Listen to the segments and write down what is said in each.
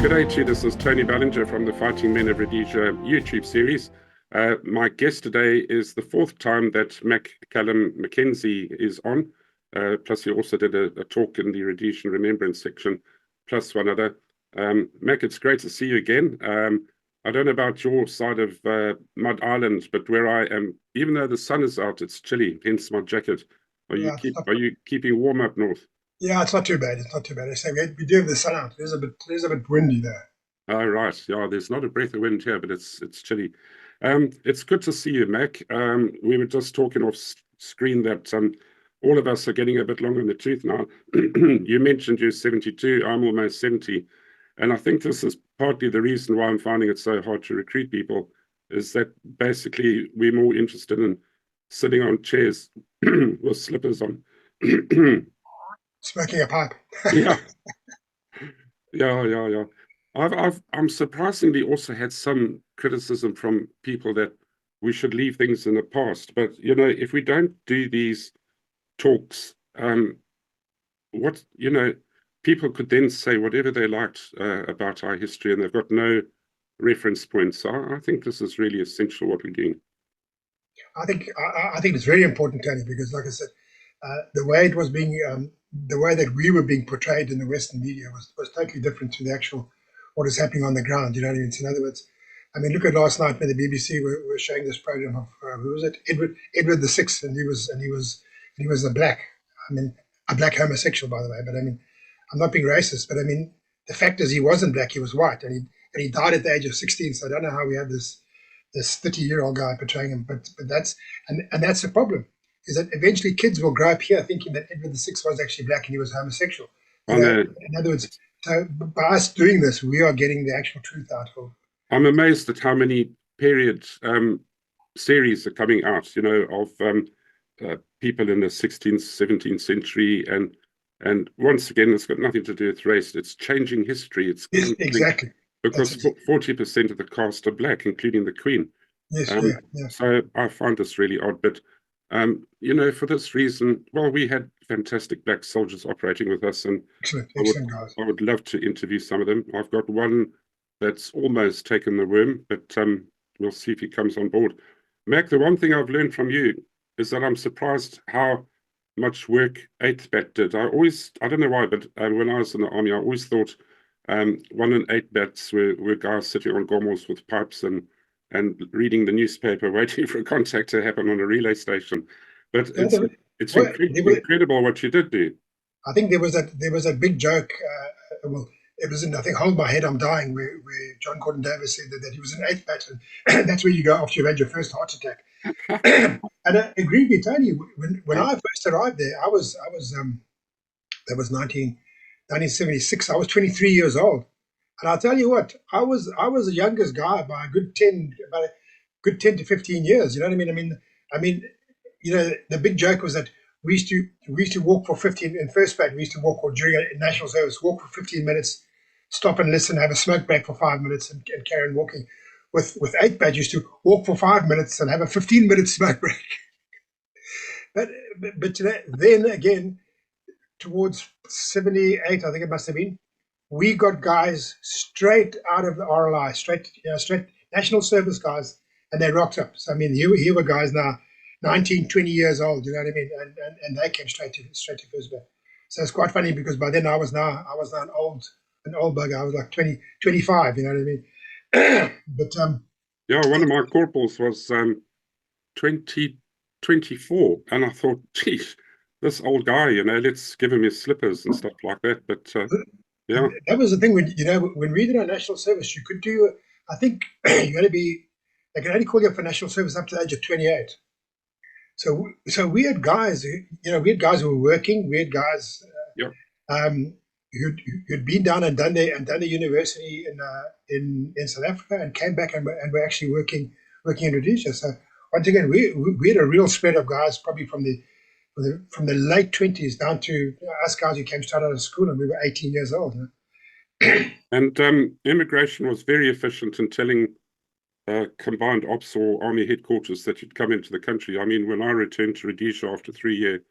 G'day to you, this is Tony Ballinger from the Fighting Men of Rhodesia YouTube series. My guest today is the fourth time that Mackenzie is on, plus he also did a talk in the Rhodesian Remembrance section, plus one other. Mac, it's great to see you again. I don't know about your side of Mud Island, but where I am, even though the sun is out, it's chilly, hence my jacket. Are you keeping warm up north? Yeah, it's not too bad. It's not too bad. I say we do have the sun out. It is a bit windy there. Oh, right. Yeah, there's not a breath of wind here, but it's chilly. It's good to see you, Mac. We were just talking off screen that all of us are getting a bit long in the tooth now. You mentioned you're 72. I'm almost 70. And I think this is partly the reason why I'm finding it so hard to recruit people, is that basically we're more interested in sitting on chairs with slippers on. Smoking a pipe. Yeah. Yeah. I'm surprisingly also had some criticism from people that we should leave things in the past. But if we don't do these talks, people could then say whatever they liked about our history, and they've got no reference points. So I think this is really essential what we're doing. I think it's very important, Tony, because like I said, the way it was being, the way that we were being portrayed in the Western media was totally different to the actual what is happening on the ground. You know what I mean? So in other words, I mean, look at last night when the BBC were showing this program of who was it? Edward the Sixth, and he was a black. I mean, a black homosexual, by the way. But I mean, I'm not being racist, but I mean, the fact is he wasn't black; he was white, and he died at the age of 16. So I don't know how we have this 30-year-old guy portraying him, but that's that's the problem. Is that eventually kids will grow up here thinking that Edward the Sixth was actually black and he was homosexual. You know, in other words, so by us doing this, we are getting the actual truth out of. I'm amazed at how many period series are coming out, of people in the 16th, 17th century, and once again, it's got nothing to do with race. It's changing history. It's exactly because 40% of the cast are black, including the Queen. Yes, yeah. So I find this really odd, but for this reason, well, we had fantastic black soldiers operating with us, and excellent guys. I would love to interview some of them. I've got one that's almost taken the worm, but we'll see if he comes on board. Mac, the one thing I've learned from you is that I'm surprised how much work 8-Bat did. I don't know why, but when I was in the army, I always thought 1 and 8-Bats were guys sitting on gommels with pipes and reading the newspaper, waiting for a contact to happen on a relay station. But it's incredible what you did do. I think there was a big joke. Well, it was in, I think, Hold My Head, I'm Dying, where John Gordon Davis said that he was an 8-Bat, and that's where you go after you've had your first heart attack. And I agree with Tony. When I first arrived there, I was that was 1976. I was 23 years old. And I'll tell you what, I was the youngest guy by about a good 10 to 15 years. You know what I mean? I mean, the big joke was that we used to walk for 15 in first bat. We used to walk, or during a national service, walk for 15 minutes, stop and listen, have a smoke break for 5 minutes, and carry on walking. With 8-Bat, used to walk for 5 minutes and have a 15-minute smoke break. but then again, towards 78, I think it must have been, we got guys straight out of the RLI, straight national service guys, and they rocked up. So I mean, here were guys now 19, 20 years old, you know what I mean, and they came straight to first bat. So it's quite funny because by then I was now an old bugger. I was like 20, 25, you know what I mean. But yeah, one of my corporals was 24, and I thought, geez, this old guy, let's give him his slippers and stuff like that. But yeah, that was the thing when we did our national service, you could do. I think they can only call you up for national service up to the age of 28. So we had guys, who were working. We had guys, who'd been down and done the university in South Africa and came back and were actually working in Rhodesia. So once again, we had a real spread of guys, probably from the late 20s down to us guys who came straight out of school, and we were 18 years old. And immigration was very efficient in telling combined ops or army headquarters that you'd come into the country. I mean, when I returned to Rhodesia after 3 years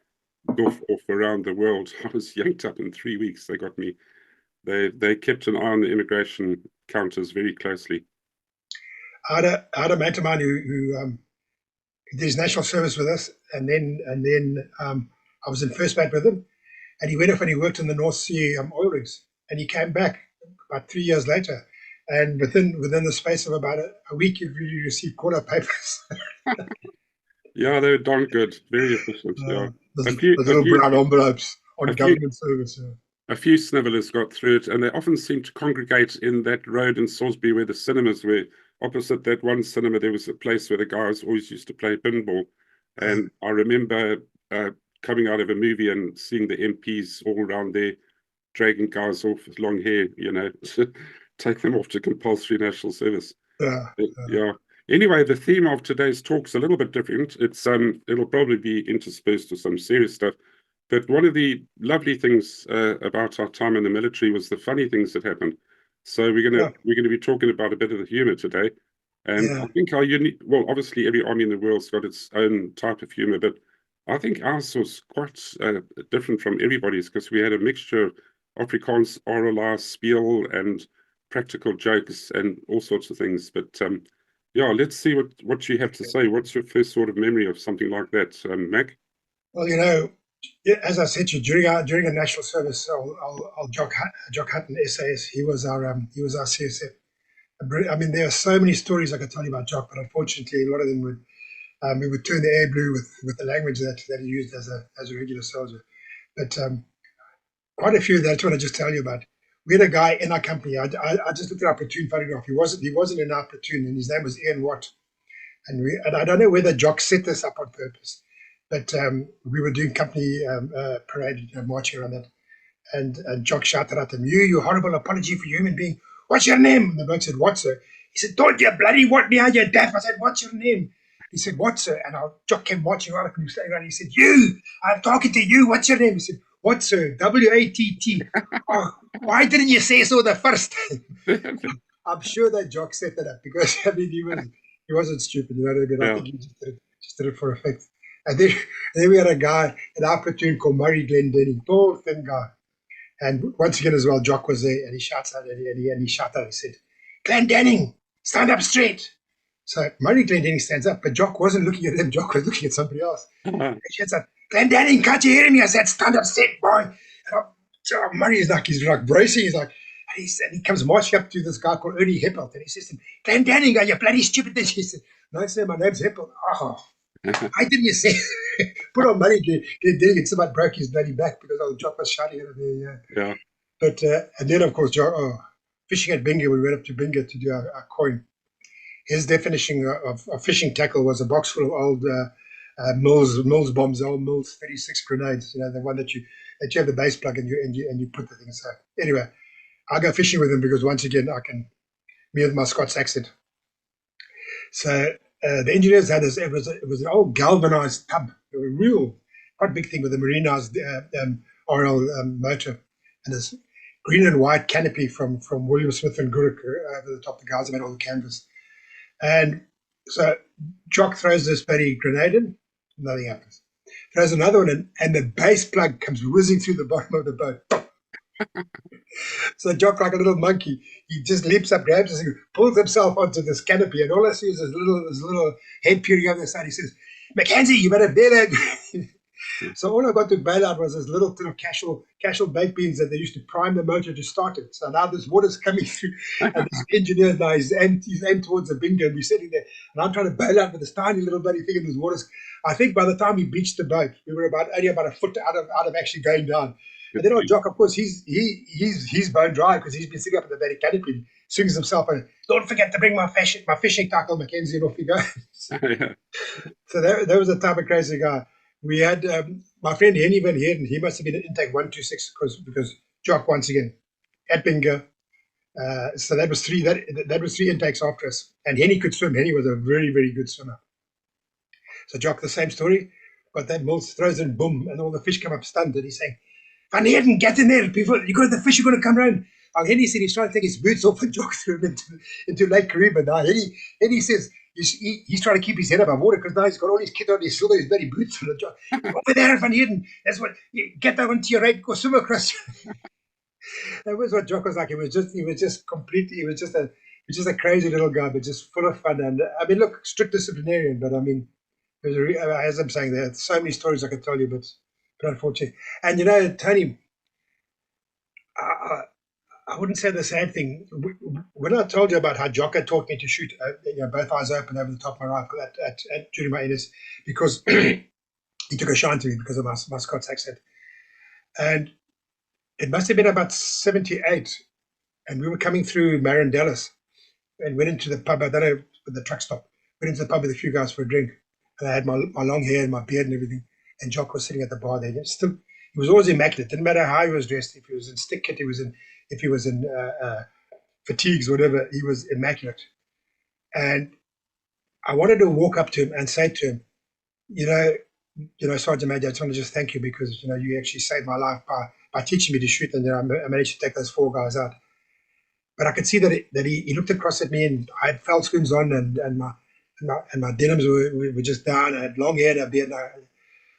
off around the world, I was yanked up in 3 weeks. They got me. They kept an eye on the immigration counters very closely. I had a mate of mine who did his national service with us, and then I was in first mate with him, and he went off and he worked in the North Sea oil rigs, and he came back about 3 years later, and within the space of about a week, he received call-up papers. Yeah, they were darn good, very efficient. Yeah, Those, a few, those a little few, brown envelopes on a few, government service. Yeah. a few snivellers got through it, and they often seem to congregate in that road in Salisbury where the cinemas were. Opposite that one cinema, there was a place where the guys always used to play pinball, and I remember coming out of a movie and seeing the MPs all around there, dragging guys off with long hair, to take them off to compulsory national service. Yeah. Yeah. Anyway, the theme of today's talk's a little bit different. It'll probably be interspersed with some serious stuff. But one of the lovely things about our time in the military was the funny things that happened. So we're gonna be talking about a bit of the humor today. And I think our unique, well, obviously every army in the world's got its own type of humor, but I think ours was quite different from everybody's because we had a mixture of Afrikaans, RLR, spiel, and practical jokes and all sorts of things. But yeah, let's see what you have to say. What's your first sort of memory of something like that, Mac? Well, as I said to you, during a national service, I'll Jock Hutton, SAS. He was our CSF. I mean, there are so many stories I could tell you about Jock, but unfortunately, a lot of them we would turn the air blue with the language that he used as a regular soldier. But quite a few that I want to just tell you about. We had a guy in our company. I just looked at our platoon photograph. He wasn't in our platoon, and his name was Ian Watt. And I don't know whether Jock set this up on purpose, but we were doing company parade, marching around that, and Jock shouted at him, "You horrible apology for human being. What's your name?" And the bloke said, "What, sir?" He said, "Don't you bloody what me, you deaf?" I said, "What's your name?" He said, "What, sir?" And Jock came marching around, and he was standing around. He said, "You, I'm talking to you. What's your name?" He said, "What, sir?" WATT. Oh, why didn't you say so the first time? I'm sure that Jock set that up because I mean he wasn't stupid, you know what I mean? Yeah. I think he just did it for effect. And then we had a guy in our platoon called Murray Glendenning, tall, thin guy. And once again as well, Jock was there and he shouts out and he shouted out, he said, "Glendenning, stand up straight." So Murray Glendenning stands up, but Jock wasn't looking at him, Jock was looking at somebody else. And he shouts out, "Glendenning, can't you hear me?" I said, "Stand up straight, boy." So Murray is like, he's like bracing, he's like, and he comes marching up to this guy called Ernie Hippelt, and he says to him, "Glendenning, are you bloody stupid?" He said, "No, sir, my name's Hippelt." "Oh, why didn't you say?" Put on Murray Glendenning, and somebody broke his bloody back because Jock was shouting at him. Yeah. But and then of course Jock, fishing at Binga, we went up to Binga to do our coin. His definition of fishing tackle was a box full of old Mills bombs, old Mills 36 grenades. You know, the one that you have the base plug and you put the thing. So anyway, I go fishing with him because once again me with my Scots accent. So the engineers had this. It was an old galvanized tub, a real quite big thing with a marinized RL motor and this green and white canopy from William Smith and Guruk over the top. The guys made all the canvas, and so Jock throws this bloody grenade in, nothing happens. Throws another one in, and the base plug comes whizzing through the bottom of the boat. So Jock, like a little monkey, he just leaps up, grabs us, and pulls himself onto this canopy, and all I see is his little head peering over the side. He says, "Mackenzie, you better bail out." So all I got to bail out was this little tin of casual baked beans that they used to prime the motor to start it. So now this water's coming through, and this engineer now he's aimed towards the bingo, and we're sitting there, and I'm trying to bail out with this tiny little bloody thing, and this water's. I think by the time he beached the boat, we were only about a foot out of actually going down. And then on Jock, of course, he's bone dry because he's been sitting up in the very canopy, swings himself and, "Don't forget to bring my fishing tackle, Mackenzie," and off he goes. So that was a type of crazy guy. We had my friend Henny Van Heerden. He must have been at intake 126 because Jock once again at Bingo. So that was three. That was three intakes after us. And Henny could swim. Henny was a very, very good swimmer. So Jock, the same story. But that Mills throws in, boom, and all the fish come up stunned. And he's saying, "Van Heerden, get in there! People, the fish are going to come round." Henny said he's trying to take his boots off and Jock threw him into Lake Kariba. Now Henny says he's trying to keep his head above water because now he's got all his kit on his shoulder, his bloody boots on. Over there, Van Heerden. That's what. Get that one to your right. Go swim across. That was what Jock was like. He was just completely, he was just a crazy little guy, but just full of fun. And I mean, look, strict disciplinarian, but I mean, as I'm saying, there are so many stories I could tell you, but unfortunately, and you know, Tony, I, I wouldn't say the sad thing. When I told you about how Jock had taught me to shoot, both eyes open over the top of my rifle during my NS, because he took a shine to me because of my Scots accent, and it must have been about 78, and we were coming through Marandellas and went into the pub. I don't know, the truck stop. Went into the pub with a few guys for a drink, and I had my long hair and my beard and everything. And Jock was sitting at the bar there. He was always immaculate. Didn't matter how he was dressed. If he was in stick kit, if he was in fatigues, whatever. He was immaculate. And I wanted to walk up to him and say to him, you know, Sergeant Major, I just want to just thank you because you actually saved my life by teaching me to shoot, and then I managed to take those 4 guys out. But I could see that he looked across at me, and I had felt spoons on, and my denims were just down. I had long hair and a beard.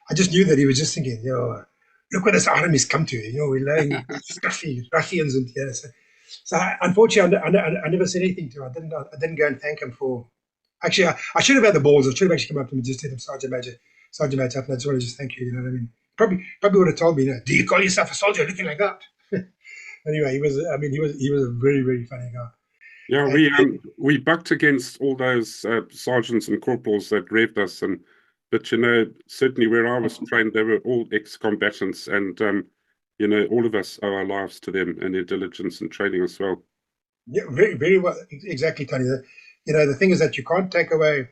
I just knew that he was just thinking, look what this army's come to. We're laying ruffians, and so unfortunately, I never said anything to him. I didn't go and thank him for. Actually, I should have had the balls. I should have actually come up to him and just said, "I'm Sergeant Major, I just want to just thank you." You know what I mean? Probably would have told me, "Do you call yourself a soldier looking like that?" Anyway, he was a very, very funny guy. Yeah, we bucked against all those sergeants and corporals that revved us, but certainly where I was trained, they were all ex-combatants, and all of us owe our lives to them and their diligence and training as well. Yeah, very, very well, exactly, Tony. The thing is that you can't take away.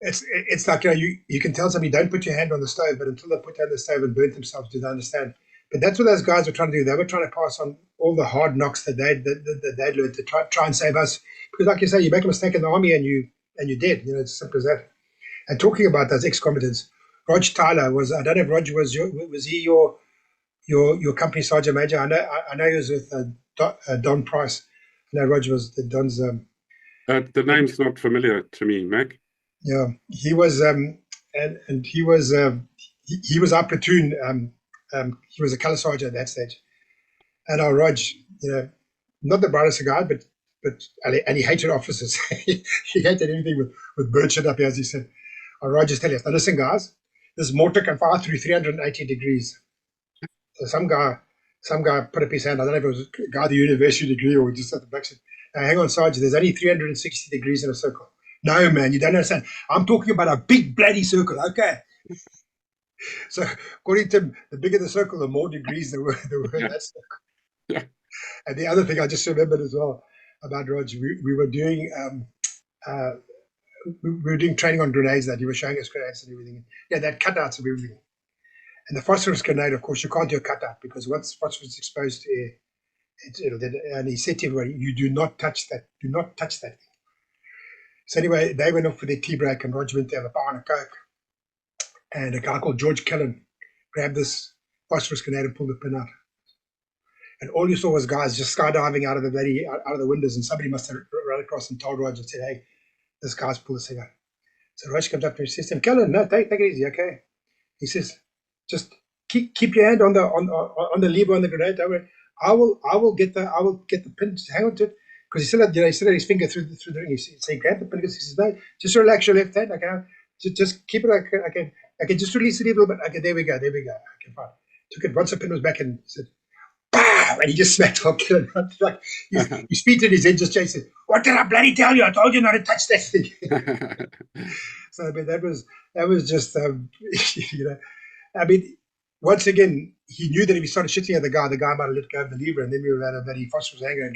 It's like you can tell somebody don't put your hand on the stove, but until they put their hand on the stove and burnt themselves, do they understand? But that's what those guys were trying to do. They were trying to pass on all the hard knocks that they'd learned to try and save us. Because, like you say, you make a mistake in the army and you're dead. It's as simple as that. And talking about those ex-combatants, Rog Tyler was. I don't know if Rog was he your company sergeant major? I know he was with Don Price. I know Rog was the Don's. The name's not familiar to me, Mac. Yeah, he was, and he was he was our platoon. He was a colour sergeant at that stage, and our Rog, not the brightest guy, but and he hated officers. He hated anything with bird shit up here, as he said. Our Rog just tell us, now listen, guys, this mortar can fire through 380 degrees. So some guy put up his hand. I don't know if it was a guy with a university degree or just at the back. Said, hang on, Sergeant, there's only 360 degrees in a circle. No, man, you don't understand. I'm talking about a big bloody circle, okay? So according to him, the bigger the circle, the more degrees there were in that circle. Yeah. And the other thing I just remembered as well about Roger, we were doing training on grenades that he was showing us grenades and everything. Yeah, that cutouts of everything. And the phosphorus grenade, of course, you can't do a cutout because once phosphorus is exposed to air, and he said to everybody, you do not touch that. Do not touch that thing. So anyway, they went off for their tea break and Roger went to have a bar and a Coke. And a guy called George Cullen grabbed this phosphorus grenade and pulled the pin out. And all you saw was guys just skydiving out of the windows, and somebody must have run across and told Roger and said, hey, this guy's pulled the thing out. So Roger comes up to him and says to him, Cullen, no, take it easy, okay? He says, just keep your hand on the lever on the grenade. Don't worry. I will get the pin. Hang on to it, because he still had his finger through the ring. So he grabbed the pin. He says, no, just relax your left hand. Okay, just keep it. Okay, just release it a little bit. Okay, there we go. Okay, fine. Took it once the pin was back and said, "Pow!" And he just smacked on Killen. Like his feet in his head just chased it. What did I bloody tell you? I told you not to touch that thing. So I mean, that was just I mean, once again, he knew that if he started shitting at the guy might have let go of the lever, and then we were at a very phosphorus hangar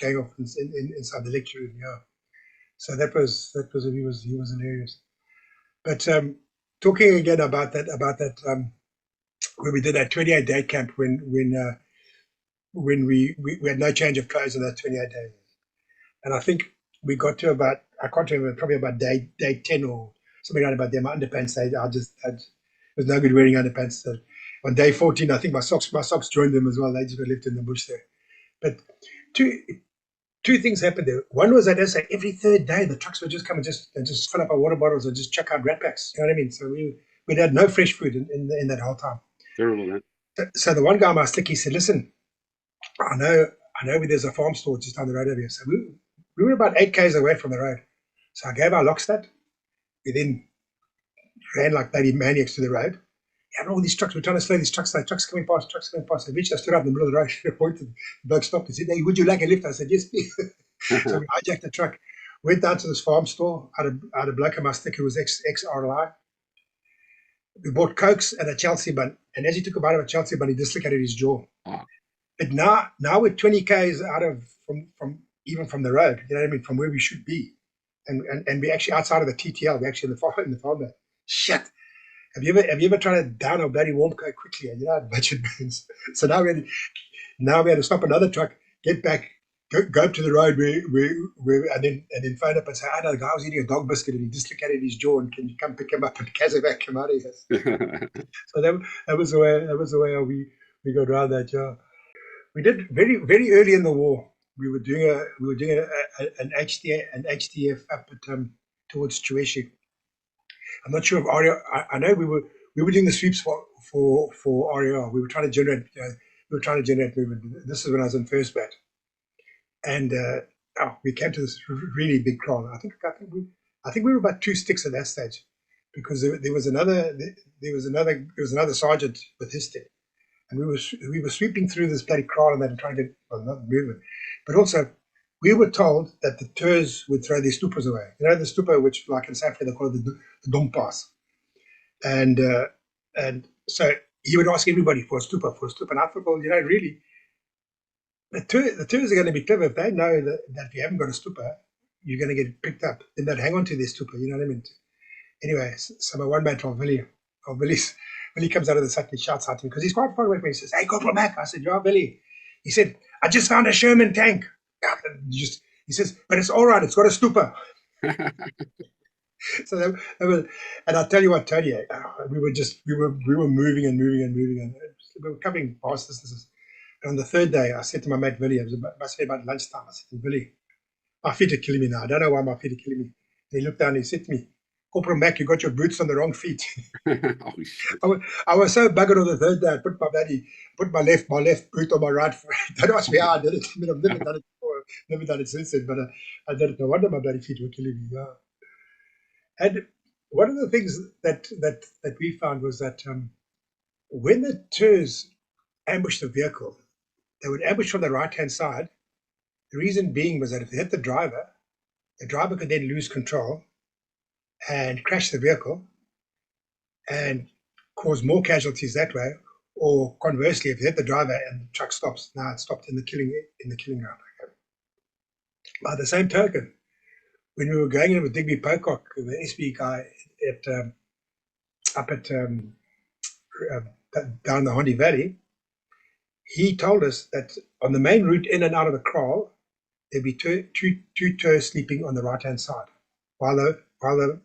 going off inside the lecture room. Yeah. So that was he was hilarious. But talking again about that when we did that 28-day camp when we had no change of clothes in that 28 days, and I think we got to about, I can't remember, probably about day 10 or something around about there. My underpants, it was no good wearing underpants. So on day 14, I think my socks joined them as well. They just got left in the bush there. But two things happened there. One was that every third day the trucks would just come and just fill up our water bottles and just chuck out rat packs. You know what I mean? So we had no fresh food in that whole time. Terrible, man. So the one guy on my stick, he said, listen, I know where there's a farm store just down the road over here. So we were about 8 k's away from the road. So I gave our lockstat. We then ran like bloody maniacs to the road. And all these trucks, we're trying to slow these trucks down. Trucks coming past, trucks coming past. Eventually I stood up in the middle of the road, pointed, the bloke stopped and said, "Hey, would you like a lift?" I said, "Yes, please." So we hijacked the truck, went down to this farm store, had a bloke on my stick who was ex-RLI. We bought Cokes and a Chelsea bun. And as he took a bite of a Chelsea bun, he dislocated his jaw. Ah. But now we're 20 k's out of from even from the road, you know what I mean, from where we should be. And we're actually outside of the TTL, we're actually in the farm. Shit. Have you ever tried to down a bloody warm coat quickly? And you know how much it burns. So now we had to stop another truck, get back, go up to the road and then phone up and say, "I know the guy was eating a dog biscuit and he dislocated his jaw, and can you come pick him up and Kazabak him out of here?" So that was the way we got around that. Yeah, we did very early in the war. We were doing an HTF up at towards Chueshi. I'm not sure if Aria. I know we were doing the sweeps for Aria. We were trying to generate. Movement. This is when I was in first bat, and we came to this really big crowd. I think we were about 2 sticks at that stage, because there was another sergeant with his stick, and we were sweeping through this bloody crowd and then trying to get not movement, but also we were told that the tours would throw their stupas away. You know, the stupa, which like in South Africa they call it the dompas, and so he would ask everybody for a stupa, and I thought, well, you know, really, the tours are going to be clever. If they know that if you haven't got a stupa, you're going to get picked up, then they'd hang on to their stupa. You know what I mean? Anyway, so my one mate from Billy, when he comes out of the site, he shouts at him because he's quite far away from me. He says, "Hey, Corporal Mac." I said, "Yeah, Billy." He said, "I just found a Sherman tank." He says, "But it's all right. It's got a stupa." So that was, and I'll tell you what, Tony, we were moving and we were covering vast distances. And on the third day, I said to my mate Billy, it must be about lunchtime. I said to Billy, "My feet are killing me now. I don't know why my feet are killing me." And he looked down and he said to me, "Corporal Mac, you got your boots on the wrong feet." Oh, shit. I was so buggered on the third day. I put my left boot on my right foot. Don't ask me how I did it. I mean, I've never done it before, never done it since then. But I did it. No wonder my bloody feet were killing me. Yeah. And one of the things that we found was that when the tours ambushed the vehicle, they would ambush from the right-hand side. The reason being was that if they hit the driver could then lose control and crash the vehicle and cause more casualties that way. Or conversely, if they hit the driver and the truck stops, now it stopped in the killing ground. Okay. By the same token, when we were going in with Digby Pocock, the SB guy up at down the Hondi Valley, he told us that on the main route in and out of the kraal, there'd be two tours sleeping on the right-hand side, while the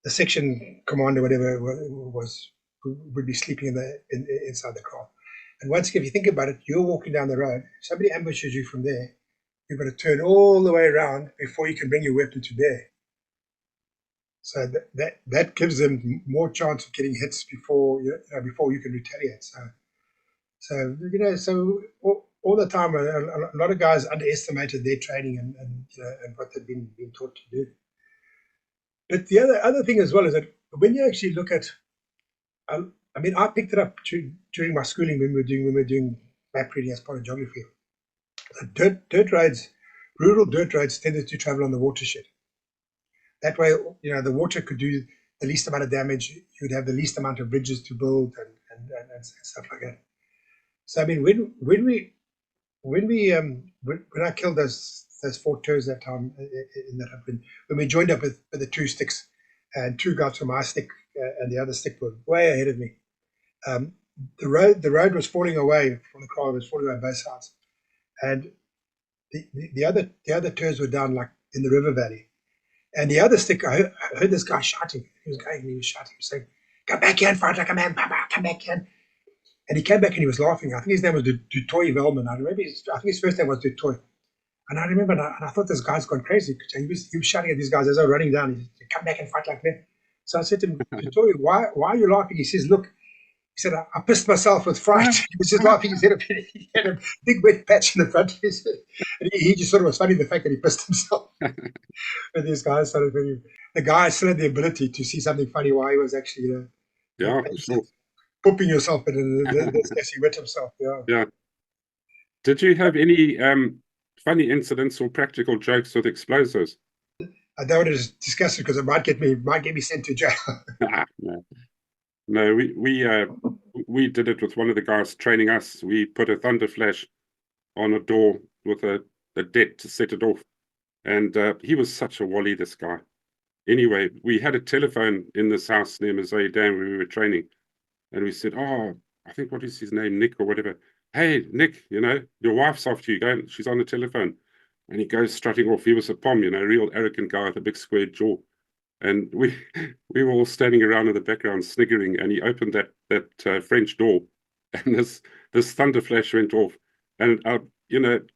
section commander, whatever was, would be sleeping inside the kraal. And once again, if you think about it, you're walking down the road, somebody ambushes you from there, you've got to turn all the way around before you can bring your weapon to bear. So that gives them more chance of getting hits before you can retaliate. So all the time, a lot of guys underestimated their training and what they've been taught to do. But the other thing as well is that when you actually look at, I mean, I picked it up during my schooling when we were doing map reading as part of geography. Rural dirt roads tended to travel on the watershed. That way, the water could do the least amount of damage. You'd have the least amount of bridges to build and stuff like that. So I mean, when I killed those 4 tours that time when we joined up with the 2 sticks, and 2 guys from my stick and the other stick were way ahead of me. The road was falling away from the kraal. It was falling away both sides, and the other tours were down like in the river valley. And the other stick, I heard this guy shouting. He was shouting. He was saying, "Come back here and fight like a man, Papa, come back here." And he came back and he was laughing. I think his name was Dutoy Velman. I think his first name was Dutoy. And I remember, and I thought this guy's gone crazy. He was shouting at these guys as they were running down. He said, "Come back and fight like men." So I said to him, "Dutoy, why are you laughing?" He says, "Look, He said, I pissed myself with fright. He was just laughing his head up. He had a big wet patch in the front of his head. And he just thought it was funny, the fact that he pissed himself. And these guys started thinking, the guy still had the ability to see something funny while he was actually, Yeah, sure. pooping yourself, but in this case, he wet himself. Yeah. Yeah. Did you have any funny incidents or practical jokes with explosives? I don't want to discuss it because it might get me sent to jail. No, no, we did it with one of the guys training us. We put a thunder flash on a door with a det to set it off, and he was such a wally, this guy. Anyway, we had a telephone in this house near Missouri Dam where we were training, and we said, "Oh, I think what is his name, Nick or whatever. Hey, Nick, your wife's after you. Go, she's on the telephone." And he goes strutting off. He was a pom, real arrogant guy with a big square jaw. And we were all standing around in the background sniggering. And he opened that French door, and this thunder flash went off. And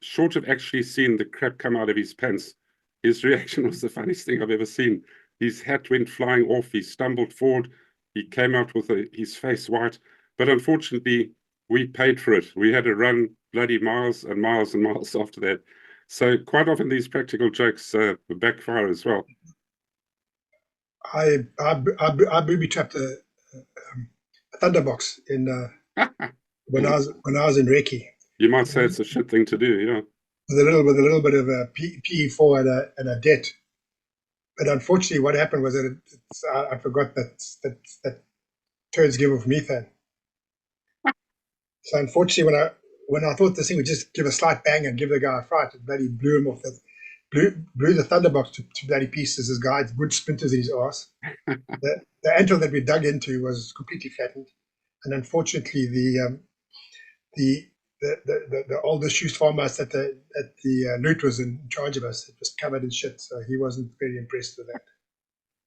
short of actually seeing the crap come out of his pants, his reaction was the funniest thing I've ever seen. His hat went flying off. He stumbled forward. He came out with his face white. But unfortunately, we paid for it. We had to run bloody miles and miles and miles after that. So quite often these practical jokes backfire as well. I booby trapped a thunderbox in when I was in recce. You might say it's a shit thing to do, yeah. With a little bit of a PE4 and a det. But unfortunately, what happened was that I forgot that turds give off methane. So unfortunately, when I thought this thing would just give a slight bang and give the guy a fright, it bloody blew him off. Blew the thunderbox to bloody pieces. This guy had good splinters in his arse. The anthill that we dug into was completely flattened, and unfortunately, the oldest shoes farmhouse that the loot was in charge of us, it was covered in shit, so he wasn't very impressed with that.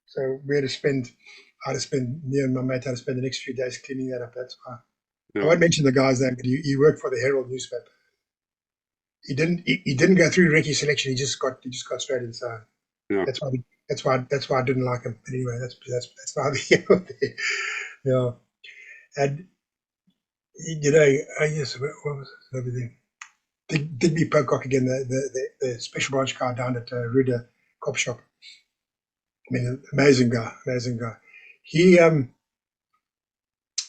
So we had to spend, me and my mate had to spend the next few days cleaning that up. That's why. Yeah. I won't mention the guy's name, but he worked for the Herald newspaper. He didn't go through recce selection. He just got straight inside. Yeah. That's why I didn't like him. But anyway, that's why yeah. And yes, what was everything? Digby Pocock again, the special branch guy down at Ruda Cop Shop. I mean, amazing guy. He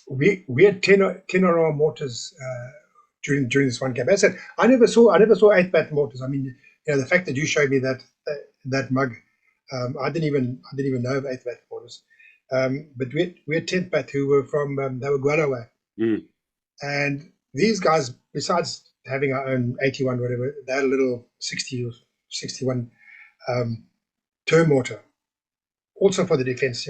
we had 10 RR mortars during this one camp. As I said, I never saw 8-bat mortars. I mean, the fact that you showed me that mug, I didn't even know of 8-bat mortars. But we had 10-bat who were from they were Guadalupe. Mm. And these guys, besides having our own 81 whatever, they had a little 60 or 61 term mortar, also for the defense,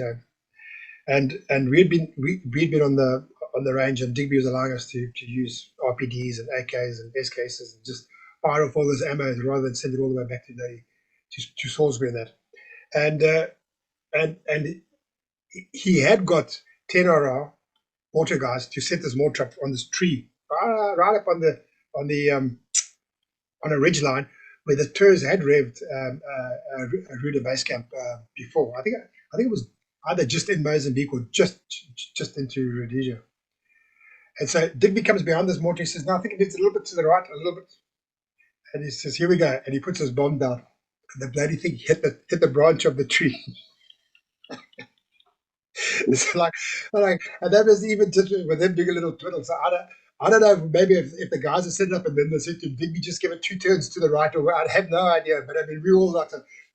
And we'd been on the range, and Digby was allowing us to use RPDs and AKs and SKs and just fire off all this ammo rather than send it all the way back to Salisbury and that. And he had got 10 RR mortar guys to set this mortar up on this tree, right up on a ridge line where the Turs had revved a Ruda base camp before. I think it was either just in Mozambique or just into Rhodesia. And so Digby comes behind this mortar. He says, "No, I think it's a little bit to the right, a little bit." And he says, "Here we go." And he puts his bomb down. And the bloody thing hit the branch of the tree. It's like, and that was even just with him doing a little twiddle. So I don't know, maybe if the guys are setting up and then they said to Digby, just give it 2 turns to the right, or I have no idea. But I mean, we all like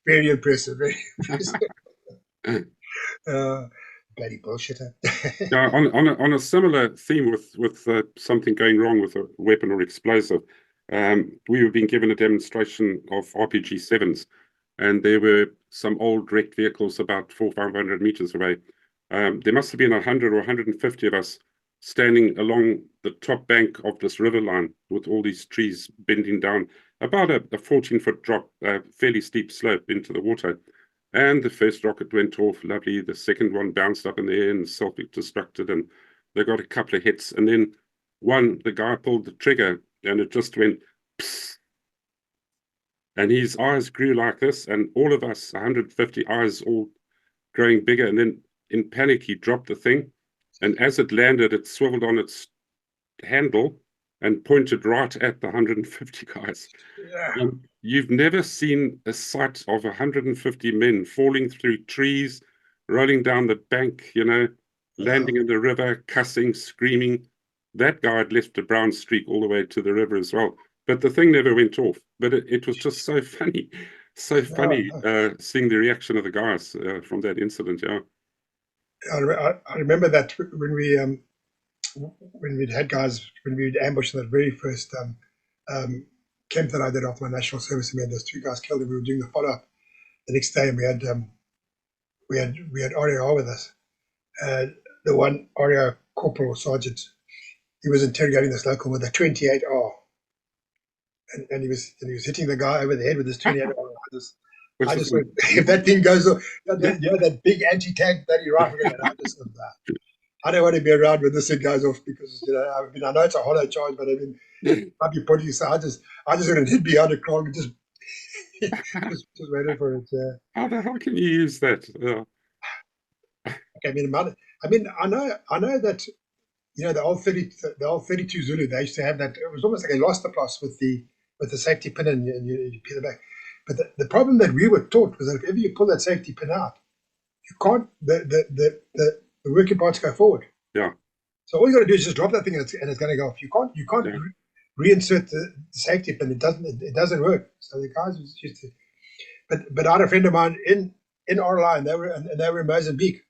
very impressive, very impressive. Bloody bullshitter. Yeah, on a similar theme with something going wrong with a weapon or explosive, we were being given a demonstration of RPG-7s, and there were some old wrecked vehicles about 400-500 meters away. There must have been 100 or 150 of us standing along the top bank of this river line with all these trees bending down, about a 14-foot drop, fairly steep slope into the water. And the first rocket went off, lovely. The second one bounced up in the air and self-destructed, and they got a couple of hits. And then the guy pulled the trigger, and it just went, psst. And his eyes grew like this, and all of us, 150 eyes, all growing bigger. And then in panic, he dropped the thing, And as it landed, it swiveled on its handle and pointed right at the 150 guys. Yeah. You've never seen a sight of 150 men falling through trees, rolling down the bank, landing in the river, cussing, screaming. That guy had left a brown streak all the way to the river as well. But the thing never went off. But it was just so funny, seeing the reaction of the guys from that incident. Yeah. I remember that when we'd had guys, when we'd ambushed that very first camp that I did off my national service, and we had those 2 guys killed, and we were doing the follow up the next day, and we had RAR with us. The one RAR corporal or sergeant, he was interrogating this local with a 28R, and he was hitting the guy over the head with his 28R. I just went, if that thing goes off, that big anti-tank bloody rifle, I just went, I don't want to be around when this thing goes off, because I know it's a hollow charge, but might be pointing. So I just went and hid behind a crowd and just waited for it. How the hell can you use that? I know that the old 32 Zulu, they used to have that. It was almost like a elastoplast with the safety pin, and you peel it back. But the problem that we were taught was that if ever you pull that safety pin out, you can't the working parts go forward. Yeah. So all you got to do is just drop that thing, and it's going to go off. You can't reinsert the safety pin. It doesn't work. So the guys used to. But I had a friend of mine in our line. They were in Mozambique,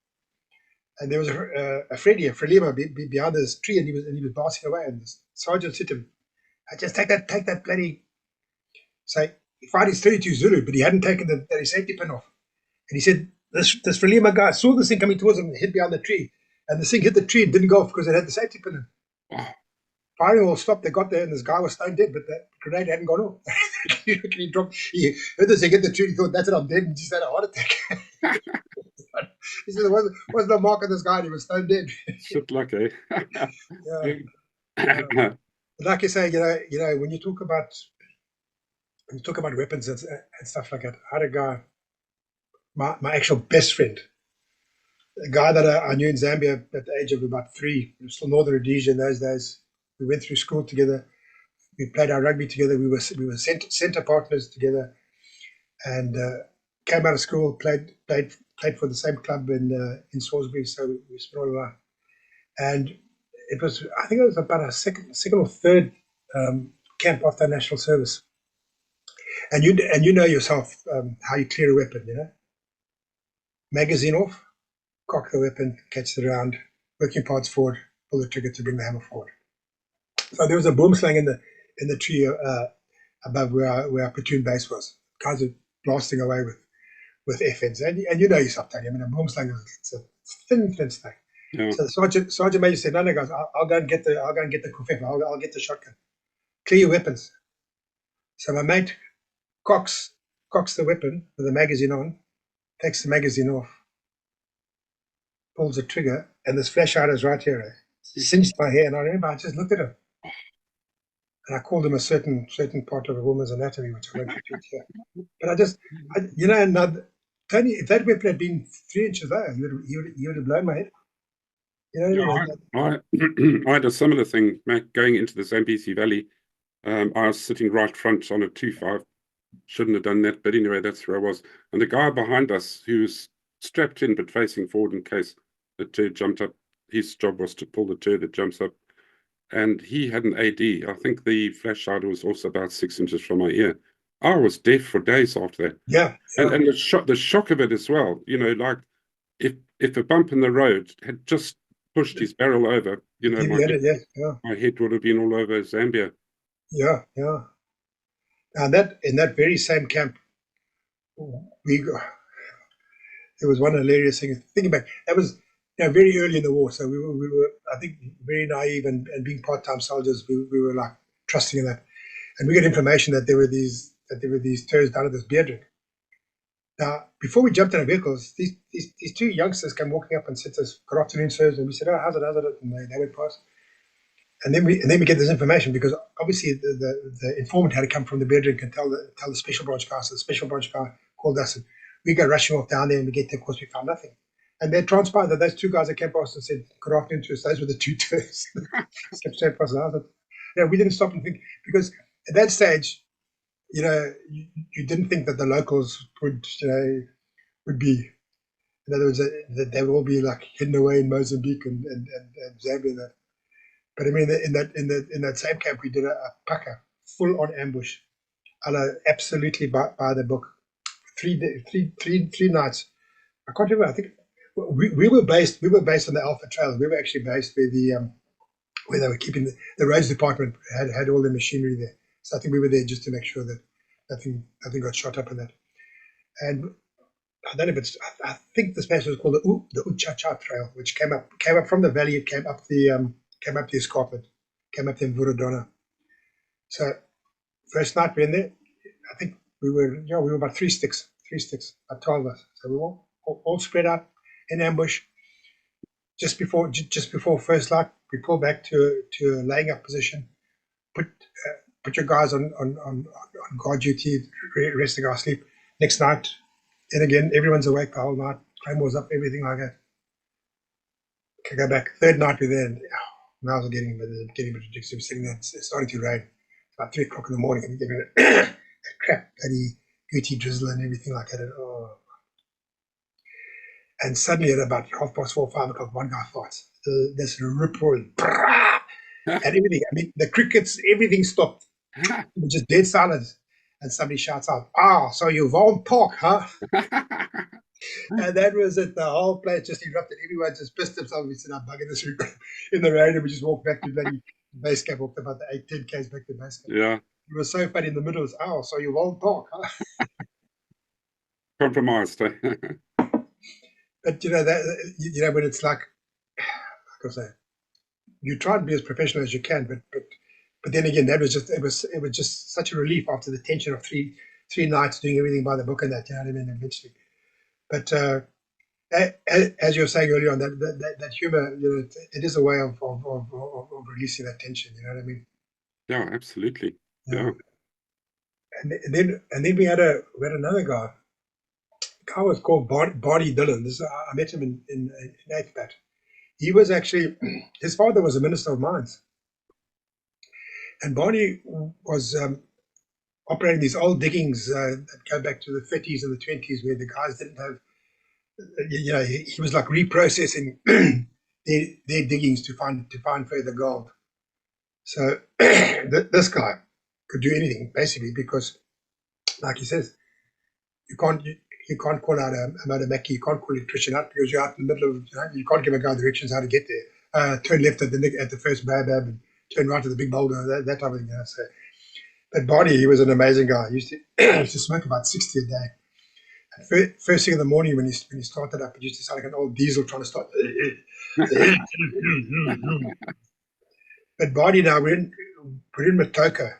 and there was a Frelimo behind this tree, and he was bouncing away. And the sergeant said to him, "Just take that bloody." So he fired his 32 Zulu, but he hadn't taken the safety pin off. And he said, this Frelimo guy saw this thing coming towards him and hid behind the tree. And this thing hit the tree and didn't go off because it had the safety pin in. Oh. Firing all stopped. They got there, and this guy was stone dead, but the grenade hadn't gone off. He heard this thing hit the tree. He thought, that's it, I'm dead, and just had a heart attack. He said, there was no mark on this guy, and he was stone dead. Shit luck, eh? Yeah. Like you say, when you talk about weapons and stuff like that, I had a guy, my actual best friend, a guy that I knew in Zambia at the age of about 3. He was still Northern Rhodesia in those days. We went through school together. We played our rugby together. We were centre partners together, and came out of school, played for the same club in Salisbury. So we spent all our life. And I think it was about a second or third camp after national service. And you know yourself how you clear a weapon, magazine off, cock the weapon, catch the round, working parts forward, pull the trigger to bring the hammer forward. So there was a boom slang in the tree above where our platoon base was. Guys are blasting away with FNs, and you know yourself, Tony. I mean, a boom slang is a thin slang. Yeah. So the sergeant major said, "No, guys, I'll go and get the kufef. I'll get the shotgun. Clear your weapons." So my mate cocks the weapon with the magazine on, takes the magazine off, pulls the trigger, and this flash out is right here. He cinched my hair, and I remember I just looked at him, and I called him a certain part of a woman's anatomy, which I won't repeat here. But Tony, if that weapon had been 3 inches there, he would have blown my head. I had a similar thing, Mac, going into the Zambezi Valley. I was sitting right front on a 2.5. Shouldn't have done that, but anyway, that's where I was. And the guy behind us, who was strapped in but facing forward in case the turd jumped up, his job was to pull the turd that jumps up. And he had an AD. I think the flash hider was also about 6 inches from my ear. I was deaf for days after that. Yeah. And the shock of it as well, like if a bump in the road had just pushed his barrel over, my head would have been all over Zambia. Yeah. And in that very same camp, there was one hilarious thing. Thinking back, that was very early in the war, so we were I think very naive, and being part-time soldiers, we were like trusting in that. And we got information that there were these turds down at this beer drink. Now, before we jumped in our vehicles, these 2 youngsters came walking up and said to us, "Good afternoon, sirs," and we said, "Oh, how's it?" And they went past. And then we get this information, because obviously the informant had to come from the beer drink and tell the special branch guy. So the special branch guy called us, and we go rushing off down there, and we get there. Of course, we found nothing. And they transpired that those two guys that came past and said, "Good afternoon to us." Those were the two tourists. Kept straight past. I thought, we didn't stop and think, because at that stage, you didn't think that the locals would be, in other words, that they would all be like hidden away in Mozambique and Zambia. And that. But I mean, in that same camp, we did a paka, full on ambush, absolutely by the book. 3 nights. I can't remember. I think we were based on the Alpha Trail. We were actually based where they were keeping the roads department had all the machinery there. So I think we were there just to make sure that nothing got shot up in that. And I don't know if it's. I think this place was called the Uchacha Trail, which came up from the valley. It came up the escarpment, came up the Mvurodona. So first night we were in there. I think we were about three sticks, about 12 of us. So we were all spread out in ambush. Just before first light, we pull back to a laying up position. Put your guys on guard duty. Rest the guys sleep. Next night, and again, everyone's awake the whole night. Claymores up, everything like that. Okay, go back. Third night we're there. And, now I was getting a bit ridiculous. We're sitting there. It's starting to rain. It's about 3 o'clock in the morning, and we're getting a crap, bloody gooty drizzle and everything like that. And suddenly at about 4:30, 5 o'clock, one guy farts. There's a rip roaring, and everything. I mean, the crickets, everything stopped. It was just dead silence. And somebody shouts out, so you won't talk, huh? And that was it. The whole place just erupted. Everyone just pissed themselves. We said, I'm bugging this in the rain. And we just walked back to bloody base camp, walked about the 8-10 Ks back to base camp. Yeah. It was so funny in the middle. So you won't talk, huh? Compromised. But that when it's like I say, you try and be as professional as you can, but then again, that was just it was just such a relief after the tension of three nights doing everything by the book and that. You know what I mean? Eventually, but as you were saying earlier on, that humor, it is a way of releasing that tension. You know what I mean? Yeah, absolutely. Yeah. And then we had another guy. The guy was called Barney Dillon. I met him in 8th Bat. He was actually, his father was a minister of mines. And Barney was operating these old diggings that go back to the 30s and the 20s, where the guys didn't have, he was like reprocessing their diggings to find further gold. So this guy could do anything basically, because, like he says, you can't call out a motor mechanic, you can't call an electrician out because you're out in the middle of, you can't give a guy directions how to get there. Turn left at the first baobab and turn right at the big boulder, that type of thing. So, but Barney, he was an amazing guy. He used to smoke about 60 a day. And first thing in the morning when he started up, it used to sound like an old diesel trying to start. But Barney now we're in Matoka,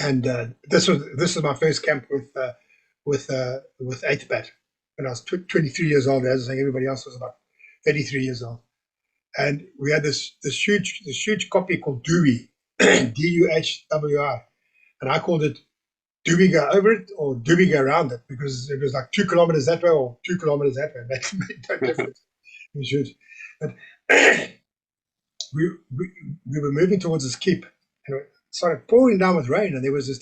and this was my first camp with 8th Bat when I was 23 years old. As I was saying, everybody else was about 33 years old, and we had this huge copy called Dewey, Duhwi, and I called it, do we go over it or do we go around it? Because it was like 2 kilometers that way or 2 kilometers that way. That made no difference. We should, but we were moving towards this keep, and it started pouring down with rain, and there was this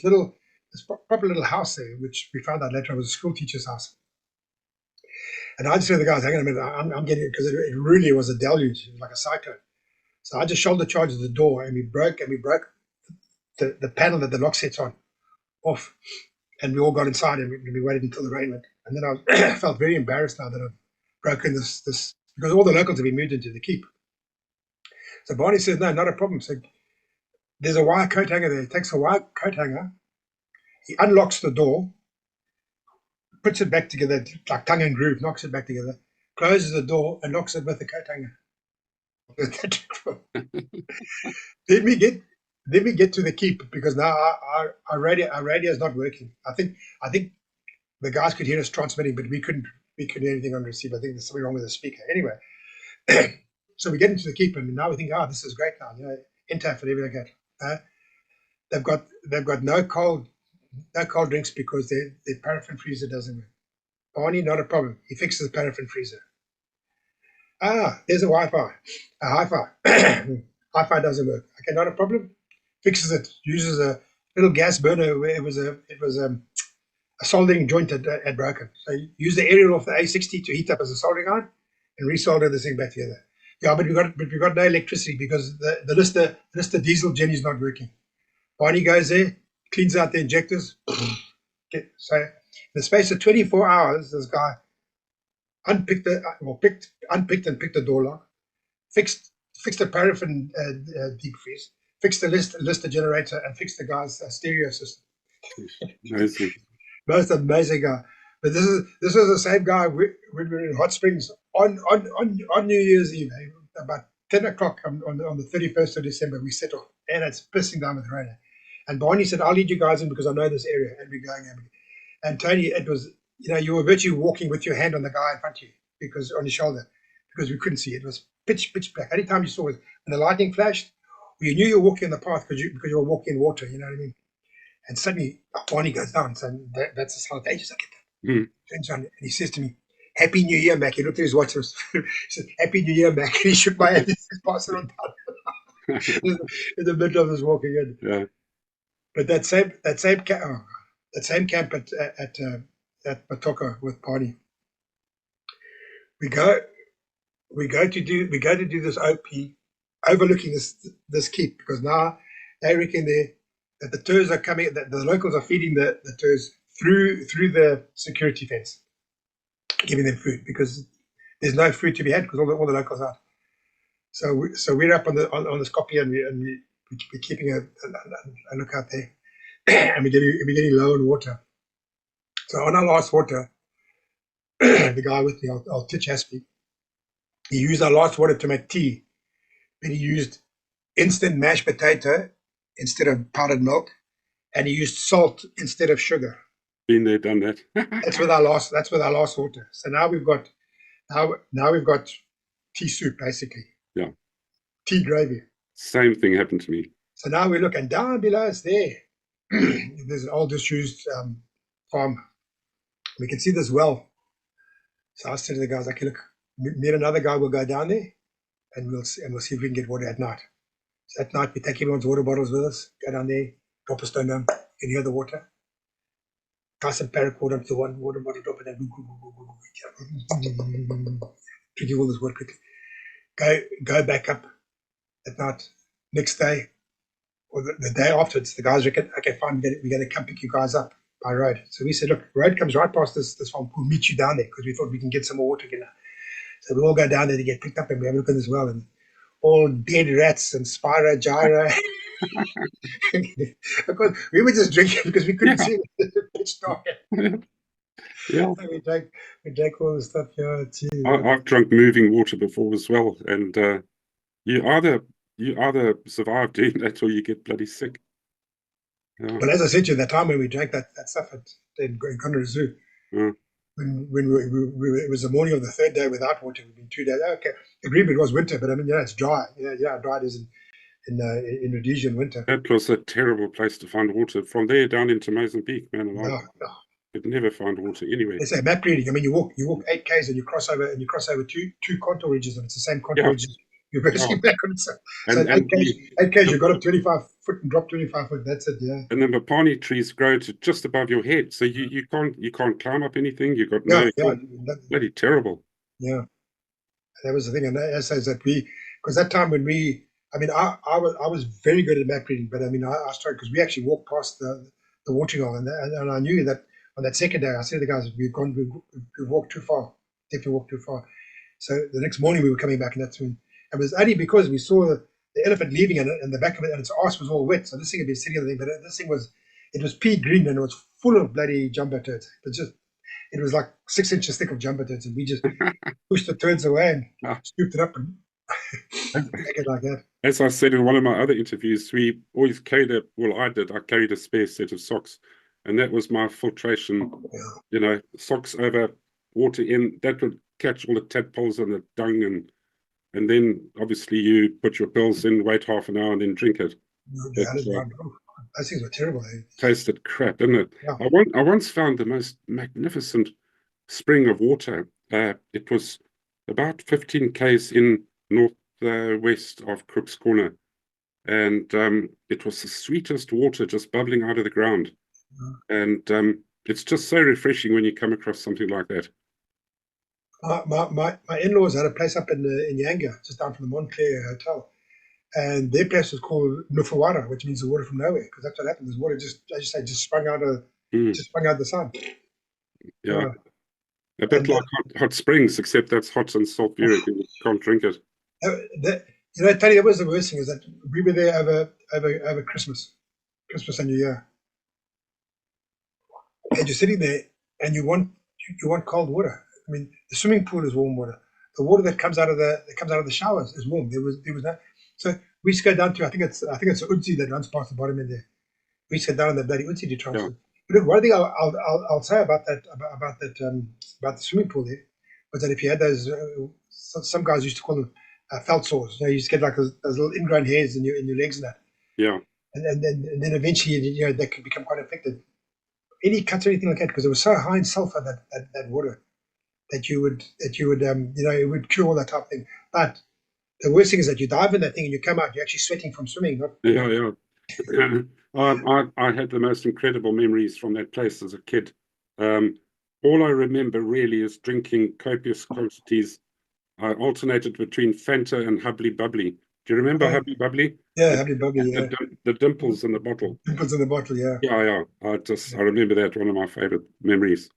proper little house there, which we found out later was a school teacher's house. And I just said to the guys, hang on a minute, I'm getting it, because it really was a deluge, like a cyclone. So I just shoulder charged the door, and we broke the panel that the lock sets on off, and we all got inside, and we waited until the rain went. And then I felt very embarrassed now that I've broken this because all the locals have been moved into the keep. So Barney says, no, not a problem. So there's a wire coat hanger there. He takes a wire coat hanger, he unlocks the door, puts it back together like tongue and groove, knocks it back together, closes the door, and locks it with the coat hanger. Then we get to the keep, because now our radio is not working. I think the guys could hear us transmitting, but we couldn't hear anything on receiver. I think there's something wrong with the speaker. Anyway, so we get into the keep, and now we think, this is great now. Indep and everything like that. They've got no cold drinks because their paraffin freezer doesn't work. Barney, not a problem. He fixes the paraffin freezer. There's a Wi-Fi, a hi-fi. Hi-Fi doesn't work. Okay, not a problem. Fixes it. Uses a little gas burner where a soldering joint had broken. So you use the aerial of the A60 to heat up as a soldering iron and resolder this thing back together. Yeah, but we got no electricity because the Lister diesel gen is not working. Barney goes there, cleans out the injectors. Okay, so in the space of 24 hours, this guy unpicked and picked the door lock, fixed the paraffin deep freeze, fixed the Lister generator, and fixed the guy's stereo system. Amazing. Most amazing guy. But this was the same guy when we were in Hot Springs on New Year's Eve, about 10 o'clock on the 31st of December. We set off, and it's pissing down with rain. And Barney said, "I'll lead you guys in because I know this area." And we're going. And Tony, it was, you were virtually walking with your hand on the guy in front of you because on your shoulder because we couldn't see. It was pitch black. Any time you saw it, when the lightning flashed, you knew you were walking on the path because you were walking in water. You know what I mean? And suddenly Barney goes down. So that's the South Ages. I get that. Turns on and he says to me, "Happy New Year, Mac." He looked at his watch. He said, "Happy New Year, Mac." And he shook my hand. He says, "Pass it on down." In the middle of us walking in. Yeah. But that same camp at Matoka with Barney. We go to do this OP overlooking this keep because now they reckon that the tours are coming, that the locals are feeding the tours through the security fence, giving them food because there's no food to be had because all the locals are. So we're up on the Skopje and we're keeping a lookout there, and we're getting low on water. So on our last water, the guy with me, I'll teach Aspie, he used our last water to make tea, but he used instant mashed potato instead of powdered milk, and he used salt instead of sugar. Been there, done that. That's with our last water. So now we've got tea soup basically. Yeah. Tea gravy. Same thing happened to me. So now we look, and down below us there, there's an old disused farm. We can see this well. So I said to the guys, "Okay, look, me and another guy will go down there, and we'll see if we can get water at night." So at night, we take everyone's water bottles with us, go down there, drop a stone down, you can hear the water. Tie some paracord onto the one water bottle, drop it down, drinking all this water quickly. Go back up at night. Next day, or the day afterwards, the guys reckon, "Okay, fine, we're going to come pick you guys up by road." So we said, "Look, road comes right past this farm. We'll meet you down there," because we thought we can get some more water together. So we all go down there to get picked up, and we have a look at this well, and all dead rats and Spyro Gyro. Because we were just drinking because we couldn't see it. Pitch dark. Yeah. We drank all the stuff. Yeah, I've drunk moving water before as well, and you either survive doing that or you get bloody sick. Yeah. But as I said to you, that time when we drank that stuff in Conroe Zoo, when it was the morning of the third day without water, we've been 2 days. Okay, agreed, it was winter, but I mean, it's dry. Dry it is in Rhodesia in winter. That was a terrible place to find water. From there down into Mozambique, man, and No. I could never find water anywhere. It's a map reading. I mean, you walk 8 k's and you cross over two contour ridges, and it's the same contour ridges. You're virtually back on itself. So And 8 k's, you got up 25 foot and dropped 25 foot. That's it. Yeah. And then the mapani trees grow to just above your head, so you can't climb up anything. You got bloody terrible. Yeah, that was the thing, and that says that because that time when I was very good at map reading, but I mean I started because we actually walked past the watering hole, and I knew that on that second day I said to the guys, we've walked too far, definitely walked too far. So the next morning we were coming back, and that's when it was only because we saw the elephant leaving and the back of it, and its arse was all wet. So this thing had been sitting on the thing, but this thing was pea green and it was full of bloody jumbo turds. It was like 6 inches thick of jumbo turds, and we just pushed the turds away and scooped it up and make it like that. As I said in one of my other interviews, we always carried I carried a spare set of socks, and that was my filtration. Yeah. Socks over, water in, that would catch all the tadpoles and the dung, and then obviously you put your pills in, wait half an hour, and then drink it. Those things were terrible. Tasted crap, didn't it? Yeah. I once found the most magnificent spring of water. It was about 15 k's in north west of Crook's Corner, and it was the sweetest water just bubbling out of the ground, and it's just so refreshing when you come across something like that. My in-laws had a place up in Yanga, just down from the Montclair Hotel, and their place was called Nufawara, which means the water from nowhere, because that's what happened. This water just, as you say, just sprung out the sun. Yeah. A bit And like hot springs, except that's hot and sulfuric and you can't drink it. Tony, that was the worst thing, is that we were there over Christmas and New Year, and you're sitting there and you want cold water. I mean, the swimming pool is warm water. The water that comes out of the showers is warm. There was no. So we used to go down to, I think it's the Udzi that runs past the bottom in there. We used to go down on the bloody Udzi to try. Yeah. But look, one thing I'll say about the swimming pool there was that if you had those, some guys used to call them felt sores. You know, you just get like those little ingrown hairs in your legs and that. Yeah. And then eventually, you know, they could become quite infected. Any cuts or anything like that, because it was so high in sulfur, that water, that you would you know, it would cure all that type of thing. But the worst thing is that you dive in that thing and you come out, you're actually sweating from swimming. Yeah. I had the most incredible memories from that place as a kid. All I remember really is drinking copious quantities. I alternated between Fanta and Hubbly Bubbly. Do you remember Hubbly Bubbly? Yeah, Hubbly Bubbly, yeah. The dimples in the bottle. Dimples in the bottle, yeah. Yeah. I remember that, one of my favorite memories.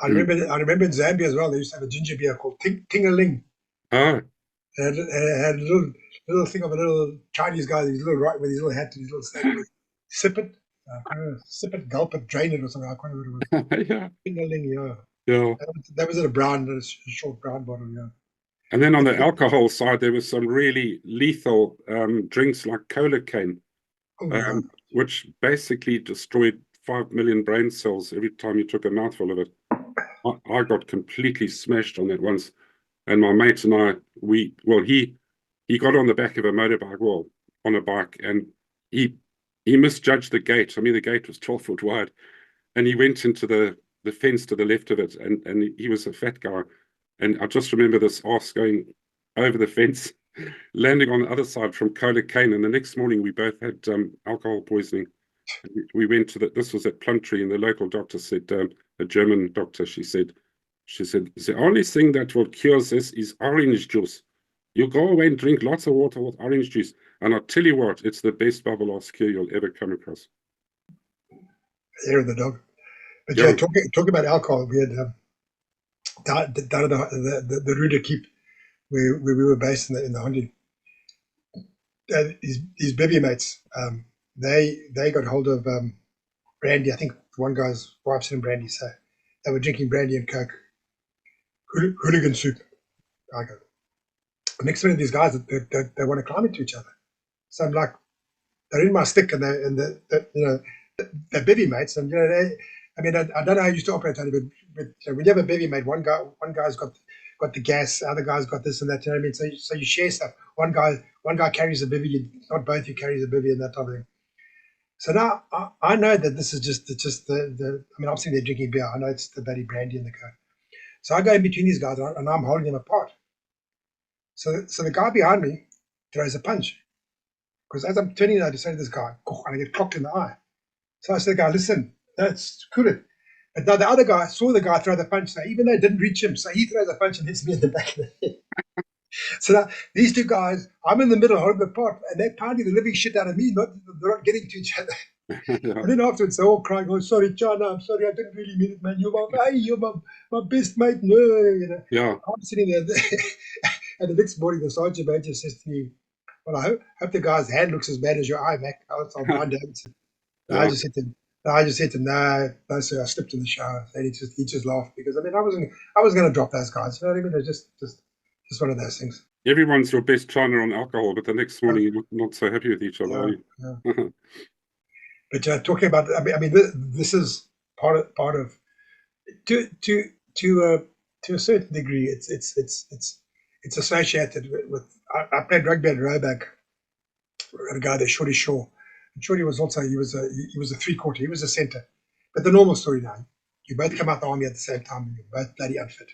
I remember in Zambia as well, they used to have a ginger beer called Ting-a-ling. Ah. It had a little thing of a little Chinese guy, with his little hat and his little stand. Sip it, gulp it, drain it or something. I can't remember what it was. Yeah. Ting-a-ling, yeah. Yeah. That was in a short brown bottle, yeah. And then on the alcohol side, there was some really lethal drinks like cola cane, which basically destroyed 5 million brain cells every time you took a mouthful of it. I got completely smashed on that once. And my mate and I, he got on the back of a motorbike, on a bike, and he misjudged the gate. I mean, the gate was 12 foot wide, and he went into the fence to the left of it, and he was a fat guy. And I just remember this arse going over the fence, landing on the other side from cola cane. And the next morning, we both had alcohol poisoning. We went to this was at Plumtree, and the local doctor said, a German doctor, she said, the only thing that will cure this is orange juice. You go away and drink lots of water with orange juice. And I'll tell you what, it's the best bubble arse cure you'll ever come across. Hair of the dog. But yeah, talking about alcohol, we had down at the Rhodesia Keep, where we were based in the Hondi. These bevy mates, they got hold of brandy. I think one guy's wife sent him brandy, so they were drinking brandy and coke. Hooligan soup. I go. Next minute, these guys they want to climb into each other. So I'm like, they're in my stick, and they're bevy mates, and you know I don't know how you used to operate, Tony, but when you have a bevy mate, one guy's got the gas, the other guy's got this and that. You know what I mean? So you share stuff. One guy carries a bevy, not both you carries a bevy, and that type of thing. So now I know that this is just the. I mean, I'm sitting there drinking beer. I know it's the bloody brandy in the coke. So I go in between these guys, and I'm holding them apart. So the guy behind me throws a punch, because as I'm turning, I say to this guy, and I get clocked in the eye. So I said, "Guy, listen, that's good." But now the other guy saw the guy throw the punch, so even though it didn't reach him, so he throws a punch and hits me in the back of the head. So now these two guys, I'm in the middle holding them apart, and they're pounding the living shit out of me. They're not getting to each other. Yeah. And then afterwards, they're all crying, "Oh, sorry, John, I'm sorry, I didn't really mean it, man. You're my best mate." No, you know. Yeah. I'm sitting there, and the next morning, the sergeant major says to me, "Well, I hope the guy's hand looks as bad as your eye, Mac." I'll blind him. I just said to him, no, sir, I slipped in the shower. And he just laughed, because I mean, I was going to drop those guys. You know what I mean? It's just one of those things. Everyone's your best trainer on alcohol, but the next morning you're not so happy with each other. Yeah. But talking about, I mean, this is part of to a certain degree. It's associated with. I played rugby at Roebuck. A guy there, Shorty Shaw. And Shorty was also he was a three-quarter. He was a centre. But the normal story now, you both come out the army at the same time, and you're both bloody unfit.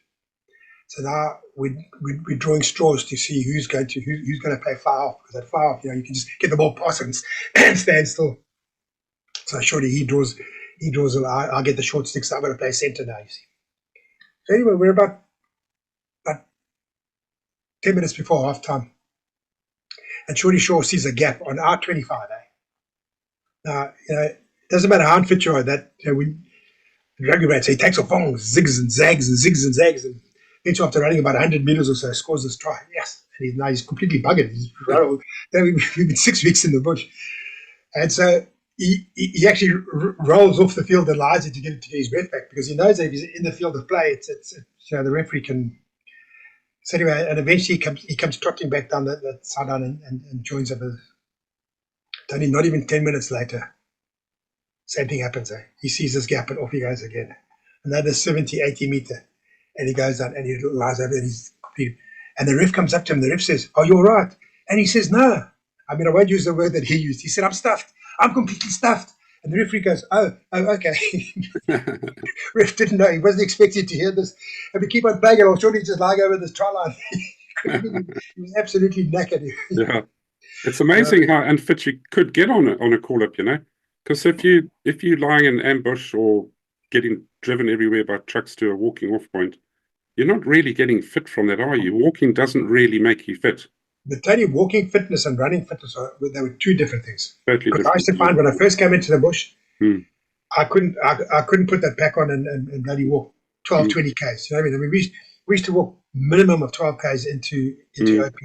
So now we're drawing straws to see who's going to play fly off, because at fly off, you can just get the ball past and stand still. So surely he draws. I'll get the short sticks. So I'm going to play centre now. You see. So anyway, we're about 10 minutes before half time, and Shorty Shaw sees a gap on our 25. Now, it doesn't matter how fit you are. That when the rugby man, so he takes off on, zigs and zags, and then after running about 100 meters or so, scores this try. Yes, and he's completely buggered. We've been 6 weeks in the bush, and so he actually rolls off the field and lies it to get his breath back, because he knows that if he's in the field of play, it's the referee can. So anyway, and eventually he comes trotting back down that sideline and joins up. Only not even 10 minutes later, same thing happens. He sees this gap and off he goes again. Another 70, 80 meter. And he goes down and he lies over and the ref comes up to him. The ref says, "Are you all right?" And he says, "No. I mean, I won't use the word that he used. He said, I'm stuffed. I'm completely stuffed." And the referee goes, oh, okay. Ref didn't know. He wasn't expected to hear this. And we keep on playing it. I'm sure he's just lying over this try line. He was absolutely knackered. Yeah. It's amazing how unfit you could get on a call-up, because if you're lying in ambush or getting driven everywhere by trucks to a walking off point, you're not really getting fit from that, are you? Walking doesn't really make you fit. The totally walking fitness and running fitness, they were two different things. Totally different. I used to find when I first came into the bush, I couldn't put that pack on and bloody walk 12, 20 Ks. You know what I mean? We used to walk minimum of 12 Ks into OP,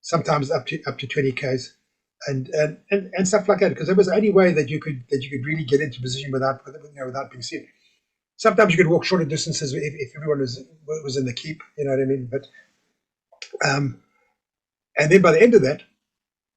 sometimes up to 20 Ks, and stuff like that, because it was the only way that you could really get into position without being seen. Sometimes you could walk shorter distances if everyone was in the keep. You know what I mean? But and then by the end of that,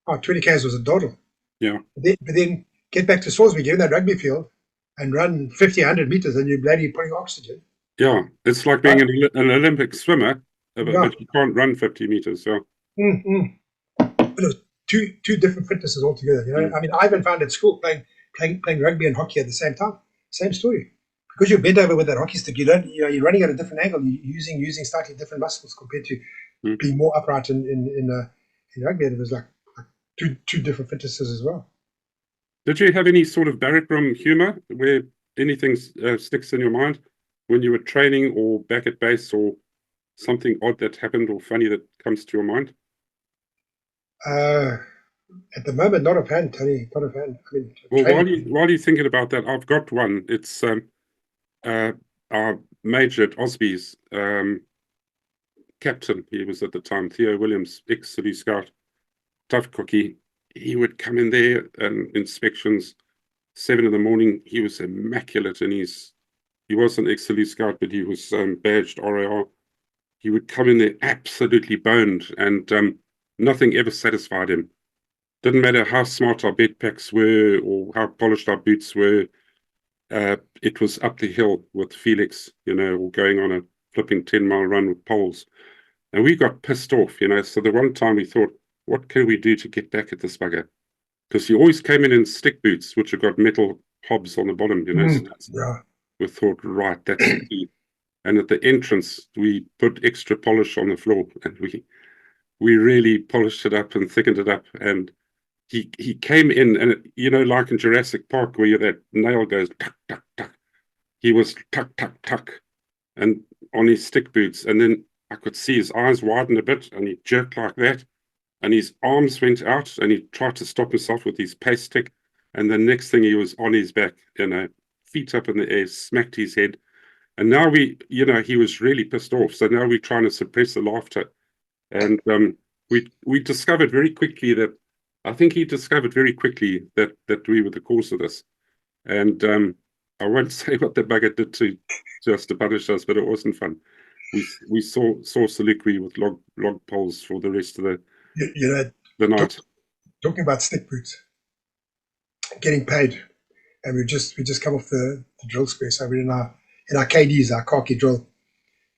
20 Ks was a doddle. Yeah. But then get back to Salisbury, get in that rugby field, and run 50, 100 meters, and you're bloody putting oxygen. Yeah, it's like being an Olympic swimmer, but you can't run 50 meters. So. But it was two different fitnesses altogether. I mean, I even found at school playing rugby and hockey at the same time. Same story. Because you're bent over with that hockey stick, you're running at a different angle. You're using slightly different muscles compared to being more upright in rugby. And it was like two different fitnesses as well. Did you have any sort of barrack room humor where anything sticks in your mind when you were training or back at base, or something odd that happened or funny that comes to your mind? At the moment, not a fan, Tony. Not a fan. I mean, well, while you're thinking about that, I've got one. It's our major at Osby's captain. He was at the time Theo Williams, ex-City Scout, tough cookie. He would come in there and inspections 7 a.m. He was immaculate, and he was an ex-City Scout, but he was badged RAR. He would come in there absolutely boned, and nothing ever satisfied him. Didn't matter how smart our bed packs were or how polished our boots were. It was up the hill with Felix, or going on a flipping 10-mile run with poles. And we got pissed off, So the one time we thought, what can we do to get back at this bugger? Because he always came in stick boots, which have got metal hobs on the bottom, Yeah. We thought, right, that's the key. And at the entrance, we put extra polish on the floor, and we really polished it up and thickened it up. And he came in, and like in Jurassic Park, where that nail goes tuck, tuck, tuck. He was tuck, tuck, tuck, and on his stick boots. And then I could see his eyes widen a bit, and he jerked like that. And his arms went out, and he tried to stop himself with his pace stick. And the next thing, he was on his back, feet up in the air, smacked his head. And now he was really pissed off. So now we're trying to suppress the laughter. And we discovered very quickly that, I think he discovered very quickly that we were the cause of this. And I won't say what the bugger did to us to punish us, but it wasn't fun. We saw Saluki with log poles for the rest of the night. Talking about stick boots, getting paid, and we just come off the drill square. So we're in our KDs, our khaki drill.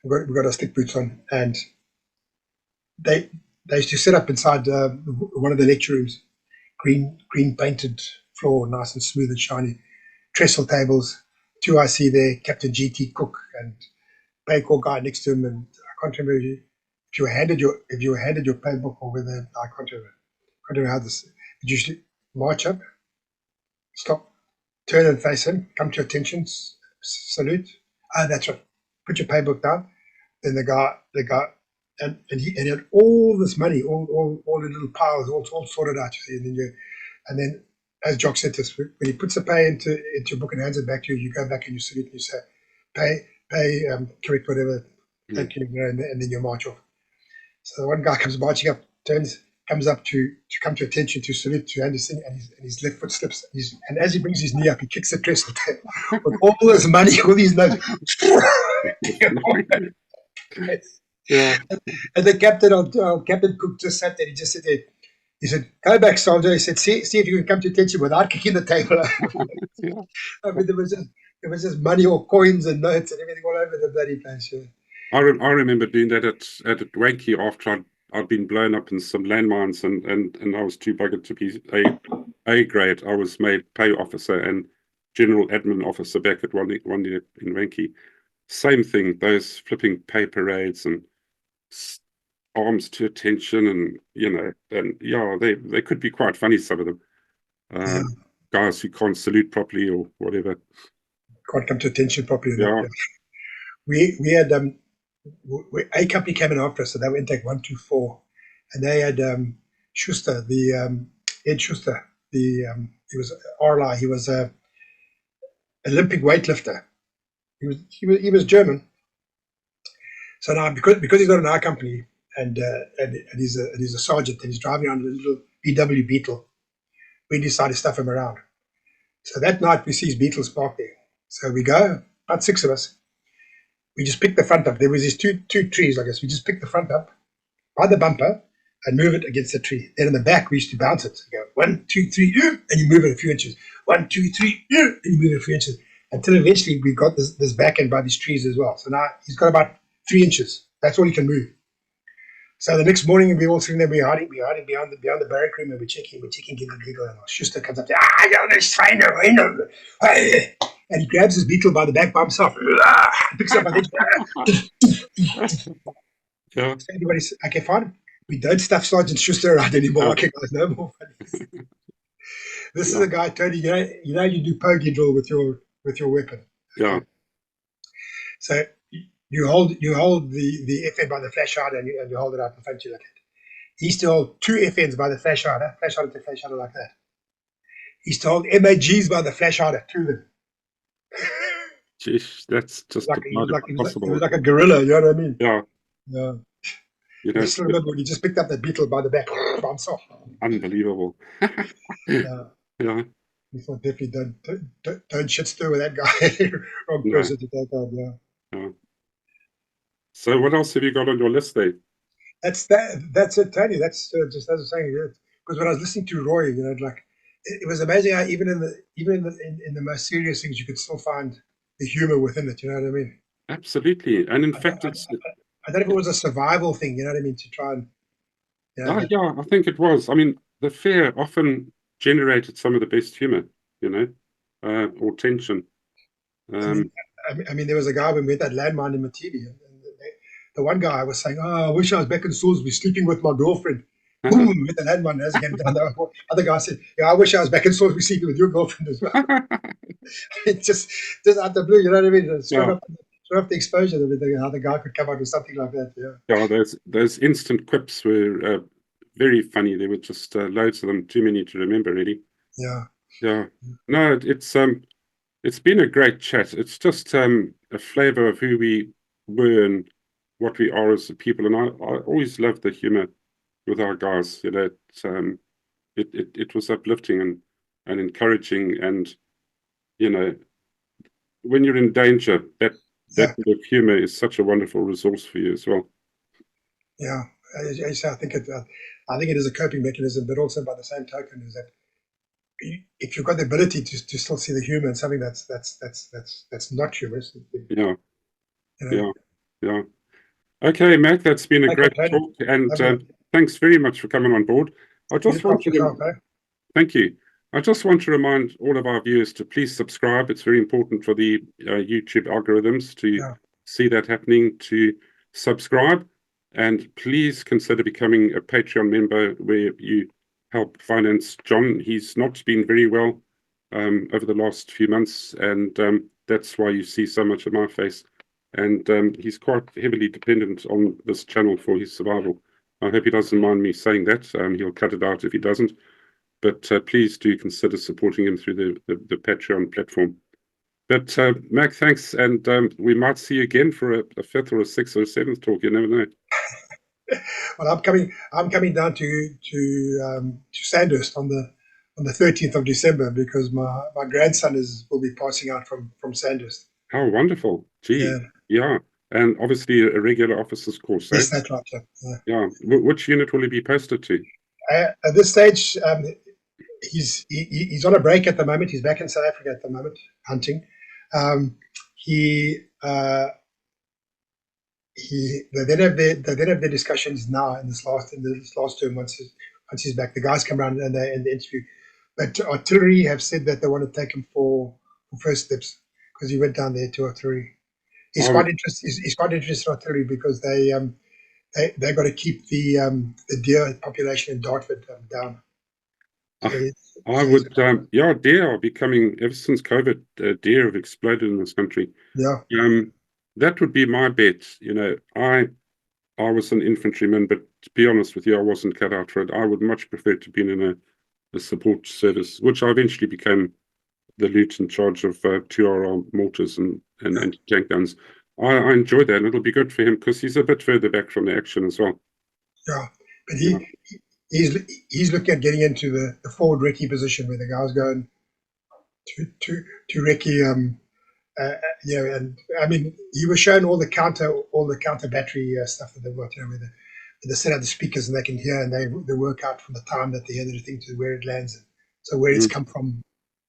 We've got our stick boots on, and they used to set up inside one of the lecture rooms, green painted floor, nice and smooth and shiny, trestle tables, 2 IC there, Captain GT Cook and Paycor guy next to him, and I can't remember if you were handed your playbook or whether I can't remember how this. Did you usually march up, stop, turn and face him, come to attention, salute. Ah, that's right. Put your playbook down. Then the guy, and he had all this money, all the little piles, all sorted out. You see, and then as Jock said to us, when he puts the pay into your book and hands it back to you, you go back and you salute and you say, pay, correct, whatever, thank you, and then you march off. So the one guy comes marching up, comes up to come to attention, to salute, to Anderson, and his left foot slips. And as he brings his knee up, he kicks the trestle with all this money, all these notes. Yeah. And the Captain Cook just sat there. He just said, he said, "Go back, soldier." He said, "See if you can come to attention without kicking the table." Yeah. I mean, there was just money or coins and notes and everything all over the bloody place. Yeah. I remember doing that at Wanky after I'd been blown up in some landmines and I was too buggered to be a grade. I was made pay officer and general admin officer back at one year in Wanky. Same thing, those flipping pay parades and arms to attention, and and yeah, they could be quite funny, some of them. Guys who can't salute properly or whatever. Can't come to attention properly. Yeah. We had a company came in after us, so they were intake 124, and they had Schuster, the Ed Schuster, he was RLI, he was a Olympic weightlifter. He was German. So now because he's not in our company and he's a sergeant and he's driving around a little VW Beetle, we decided to stuff him around. So that night we see his Beetles parked there. So we go, about 6 of us. We just pick the front up. There was these two trees, I guess. We just pick the front up by the bumper and move it against the tree. Then in the back, we used to bounce it. You go 1, 2, 3, and you move it a few inches. 1, 2, 3, and you move it a few inches. Until eventually we got this back end by these trees as well. So now he's got about 3 inches. That's all he can move. So the next morning we all sitting there, we're hiding behind the barrack room, and we're checking, giggle, and our Schuster comes up, you're the Schweine, I know. And he grabs his Beetle by the back by himself, picks it up, and Yeah. so everybody says, okay, fine. We don't stuff Sergeant Schuster around anymore. Okay, guys, no more funnies. This is a guy, Tony, you do pokey drill with your weapon. Yeah. So you hold the FN by the flash hider and you hold it out in front of you like that. He used to hold 2 FNs by the flash hider to flash hider like that. He used to hold MAGs by the flash hider, 2 of them. Jeez, that's just impossible. He was like a gorilla, you know what I mean? Yeah. Yeah. I still remember when he just picked up that Beetle by the back by himself. Unbelievable. Yeah. We thought definitely don't shit stir with that guy. Wrong person to take on. Yeah. So what else have you got on your list there? That's it, Tony. That's just as I was saying. Because when I was listening to Roy, like it was amazing how even in the most serious things you could still find the humor within it. You know what I mean? Absolutely. And in fact, I don't know if it was a survival thing. You know what I mean? To try and. Yeah, I think it was. I mean, the fear often generated some of the best humor, or tension. I mean, there was a guy when we had that landmine in Mativi, and the one guy was saying, "Oh, I wish I was back in Salisbury sleeping with my girlfriend." Boom, with the landmine as again. The other guy said, "Yeah, I wish I was back in Salisbury sleeping with your girlfriend as well." It's just out the blue, you know what I mean? Straight up the exposure and everything, how the guy could come out with something like that. Yeah, those instant quips were very funny. There were just loads of them, too many to remember, really. Yeah. No, it's been a great chat. It's just a flavor of who we were and what we are as a people. And I always loved the humor with our guys. It was uplifting and encouraging. And when you're in danger, that bit of humor is such a wonderful resource for you as well. Yeah, I think it is a coping mechanism, but also by the same token is that if you've got the ability to still see the humor in something that's not humorous. Yeah. Okay, Mac, that's been a great talk, and thanks very much for coming on board. Thank you. I just want to remind all of our viewers to please subscribe. It's very important for the YouTube algorithms to see that happening, to subscribe, and please consider becoming a Patreon member where you help finance John. He's not been very well over the last few months, and that's why you see so much of my face. And he's quite heavily dependent on this channel for his survival. I hope he doesn't mind me saying that. He'll cut it out if he doesn't. But please do consider supporting him through the Patreon platform. But Mac, thanks, and we might see you again for a fifth or a sixth or a seventh talk. You never know. Well, I'm coming down to Sandhurst on the 13th of December because my grandson will be passing out from Sandhurst. How wonderful! Gee, yeah, and obviously a regular officer's course. Yes, that's right. Yeah. Which unit will he be posted to? At this stage, he's on a break at the moment. He's back in South Africa at the moment hunting. They then have their discussions now in this last term once he's back. The guys come around and they interview. But artillery have said that they want to take him for first steps because he went down there to artillery. He's quite interested. He's quite interested in artillery because they got to keep the deer population in Dartford down. I would, deer are becoming, ever since COVID, deer have exploded in this country. Yeah. That would be my bet. I was an infantryman, but to be honest with you, I wasn't cut out for it. I would much prefer to be in a support service, which I eventually became the lieutenant in charge of 2RR mortars and anti-tank guns. I enjoy that, and it'll be good for him because he's a bit further back from the action as well. Yeah, but he's looking at getting into the forward recce position where the guys going to recce. And I mean, he was shown all the counter battery stuff that they've got, where they set out the speakers and they can hear, and they work out from the time that they hear the thing to where it lands, so where it's come from,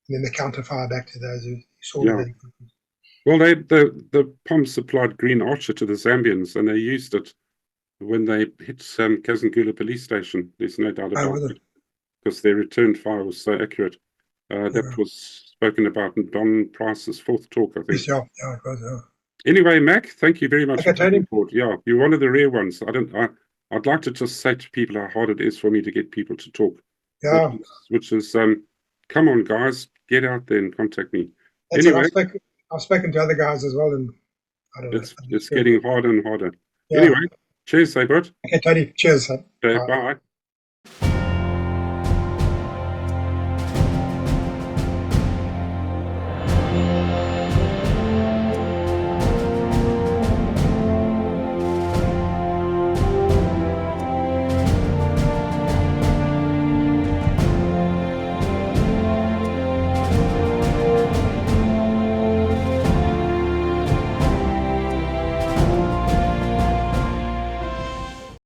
and then the counter fire back to those who saw it. Well, the POM supplied Green Archer to the Zambians, and they used it when they hit Kazangula police station. There's no doubt about it, because their return fire was so accurate. That was spoken about in Don Price's fourth talk, I think. Yeah, it was. Anyway, Mac, thank you very much for Tony. taking forward. Yeah, you're one of the rare ones. I'd like to just say to people how hard it is for me to get people to talk. Yeah. Which is, come on, guys, get out there and contact me. That's anyway, I've spoken to other guys as well, and I don't know. It's getting harder and harder. Yeah. Anyway, cheers, Bud. Okay, Tony. Cheers. Okay, bye.